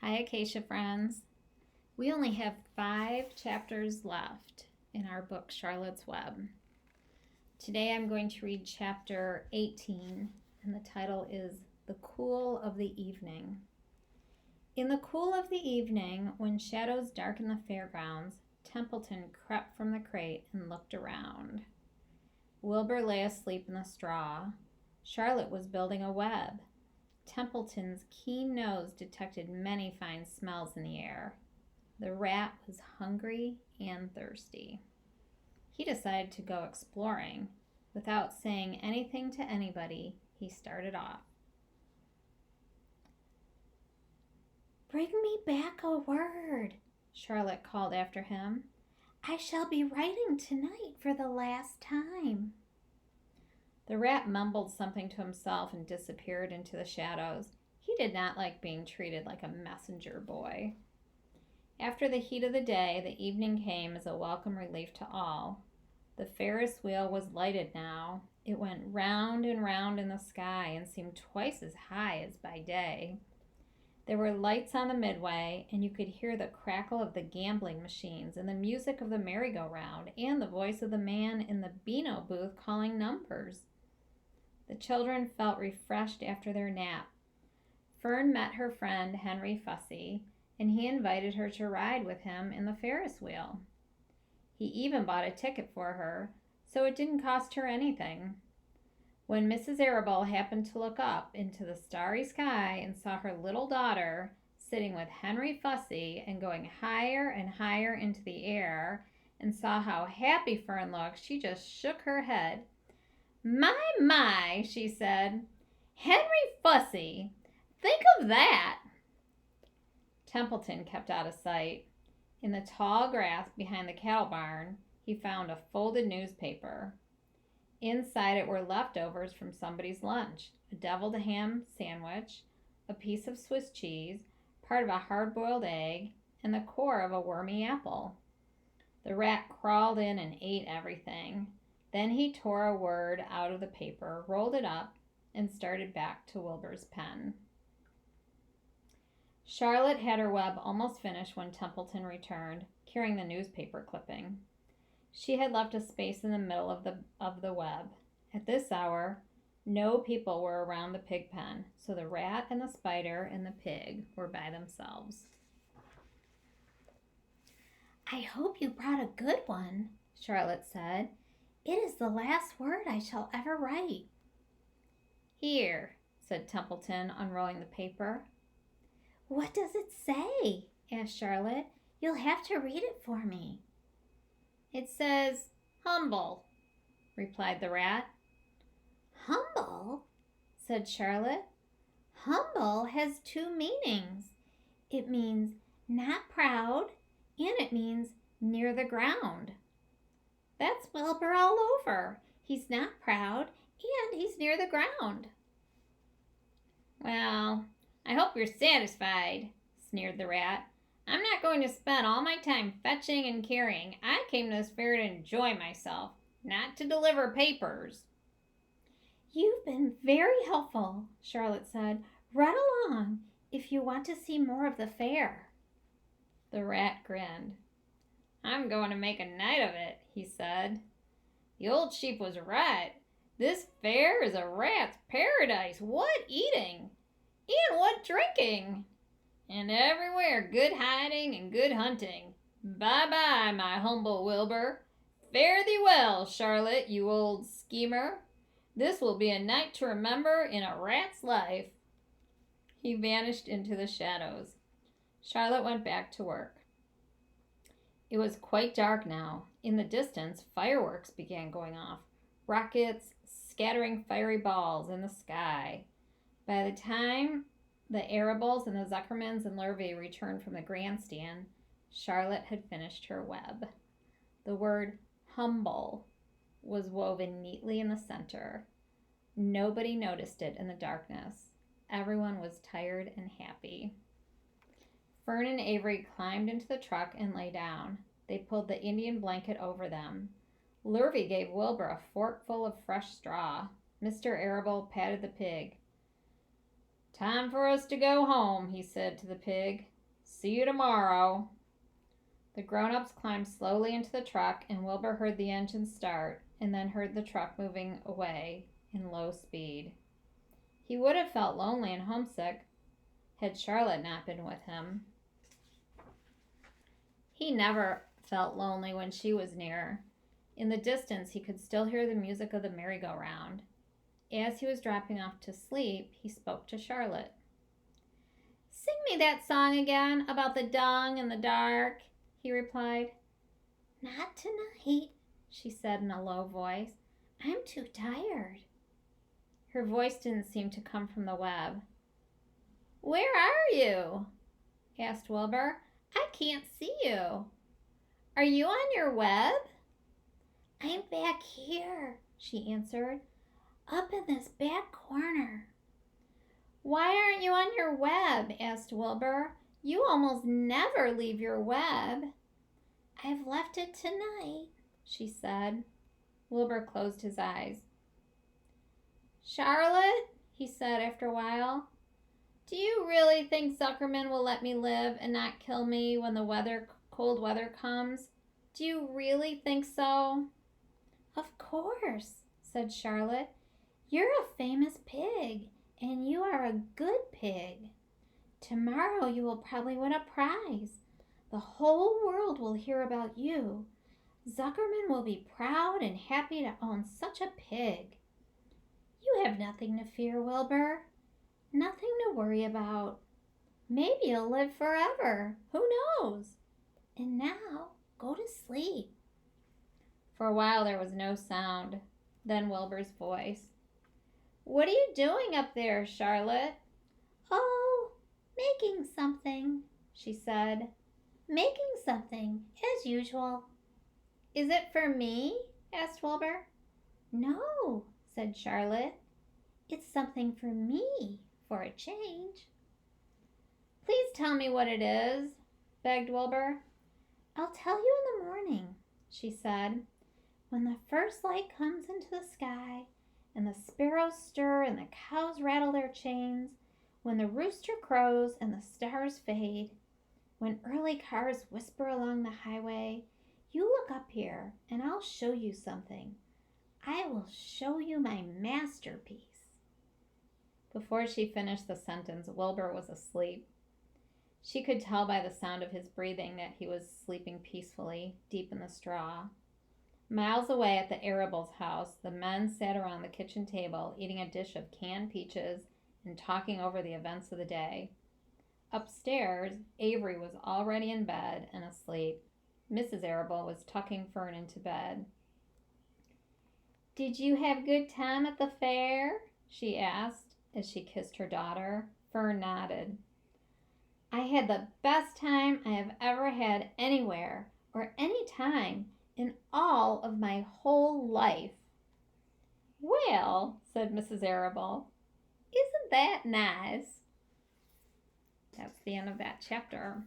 Hi, Acacia friends. We only have 5 chapters left in our book, Charlotte's Web. Today I'm going to read chapter 18, and the title is The Cool of the Evening. In the cool of the evening, when shadows darkened the fairgrounds, Templeton crept from the crate and looked around. Wilbur lay asleep in the straw. Charlotte was building a web. Templeton's keen nose detected many fine smells in the air. The rat was hungry and thirsty. He decided to go exploring. Without saying anything to anybody, he started off. "Bring me back a word," Charlotte called after him. "I shall be writing tonight for the last time." The rat mumbled something to himself and disappeared into the shadows. He did not like being treated like a messenger boy. After the heat of the day, the evening came as a welcome relief to all. The Ferris wheel was lighted now. It went round and round in the sky and seemed twice as high as by day. There were lights on the midway, and you could hear the crackle of the gambling machines and the music of the merry-go-round and the voice of the man in the Beano booth calling numbers. The children felt refreshed after their nap. Fern met her friend Henry Fussy, and he invited her to ride with him in the Ferris wheel. He even bought a ticket for her, so it didn't cost her anything. When Mrs. Arable happened to look up into the starry sky and saw her little daughter sitting with Henry Fussy and going higher and higher into the air, and saw how happy Fern looked, she just shook her head. My, she said. "Henry Fussy! Think of that!" Templeton kept out of sight. In the tall grass behind the cattle barn, he found a folded newspaper. Inside it were leftovers from somebody's lunch, a deviled ham sandwich, a piece of Swiss cheese, part of a hard-boiled egg, and the core of a wormy apple. The rat crawled in and ate everything. Then he tore a word out of the paper, rolled it up, and started back to Wilbur's pen. Charlotte had her web almost finished when Templeton returned, carrying the newspaper clipping. She had left a space in the middle of the web. At this hour, no people were around the pig pen, so the rat and the spider and the pig were by themselves. "I hope you brought a good one," Charlotte said. "It is the last word I shall ever write." "Here," said Templeton, unrolling the paper. "What does it say?" asked Charlotte. "You'll have to read it for me." "It says, 'humble,'" replied the rat. "Humble?" said Charlotte. "Humble has 2 meanings. It means not proud, and it means near the ground. That's Wilbur all over. He's not proud, and he's near the ground." "Well, I hope you're satisfied," sneered the rat. "I'm not going to spend all my time fetching and carrying. I came to this fair to enjoy myself, not to deliver papers." "You've been very helpful," Charlotte said. "Run along if you want to see more of the fair." The rat grinned. "I'm going to make a night of it," he said. "The old sheep was right. This fair is a rat's paradise. What eating! And what drinking! And everywhere good hiding and good hunting. Bye-bye, my humble Wilbur. Fare thee well, Charlotte, you old schemer. This will be a night to remember in a rat's life." He vanished into the shadows. Charlotte went back to work. It was quite dark now. In the distance, fireworks began going off, rockets scattering fiery balls in the sky. By the time the Arables and the Zuckermans and Lurvy returned from the grandstand, Charlotte had finished her web. The word humble was woven neatly in the center. Nobody noticed it in the darkness. Everyone was tired and happy. Fern and Avery climbed into the truck and lay down. They pulled the Indian blanket over them. Lurvy gave Wilbur a forkful of fresh straw. Mr. Arable patted the pig. "Time for us to go home," he said to the pig. See you tomorrow. The grown-ups climbed slowly into the truck, and Wilbur heard the engine start and then heard the truck moving away in low speed. He would have felt lonely and homesick had Charlotte not been with him. He never felt lonely when she was near. In the distance, he could still hear the music of the merry-go-round. As he was dropping off to sleep, he spoke to Charlotte. "Sing me that song again about the dung and the dark," he replied. "Not tonight," she said in a low voice. "I'm too tired." Her voice didn't seem to come from the web. "Where are you?" asked Wilbur. "I can't see you. Are you on your web?" "I'm back here," she answered, "up in this back corner." "Why aren't you on your web?" asked Wilbur. "You almost never leave your web." "I've left it tonight," she said. Wilbur closed his eyes. "Charlotte," he said after a while, "do you really think Zuckerman will let me live and not kill me when the cold weather comes? Do you really think so?" "Of course," said Charlotte. "You're a famous pig, and you are a good pig. Tomorrow you will probably win a prize. The whole world will hear about you. Zuckerman will be proud and happy to own such a pig. You have nothing to fear, Wilbur. Nothing to worry about. Maybe you'll live forever. Who knows? And now, go to sleep." For a while there was no sound. Then Wilbur's voice. "What are you doing up there, Charlotte?" "Oh, making something," she said. "Making something, as usual." "Is it for me?" asked Wilbur. "No," said Charlotte. "It's something for me, for a change." "Please tell me what it is," begged Wilbur. "I'll tell you in the morning," she said. "When the first light comes into the sky, and the sparrows stir and the cows rattle their chains, when the rooster crows and the stars fade, when early cars whisper along the highway, you look up here and I'll show you something. I will show you my masterpiece." Before she finished the sentence, Wilbur was asleep. She could tell by the sound of his breathing that he was sleeping peacefully, deep in the straw. Miles away at the Arable's house, the men sat around the kitchen table, eating a dish of canned peaches and talking over the events of the day. Upstairs, Avery was already in bed and asleep. Mrs. Arable was tucking Fern into bed. "Did you have a good time at the fair?" she asked as she kissed her daughter. Fern nodded. "I had the best time I have ever had anywhere or any time in all of my whole life." "Well," said Mrs. Arable, "isn't that nice?" That's the end of that chapter.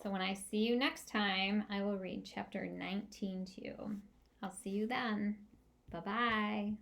So when I see you next time, I will read chapter 19 to you. I'll see you then. Bye-bye.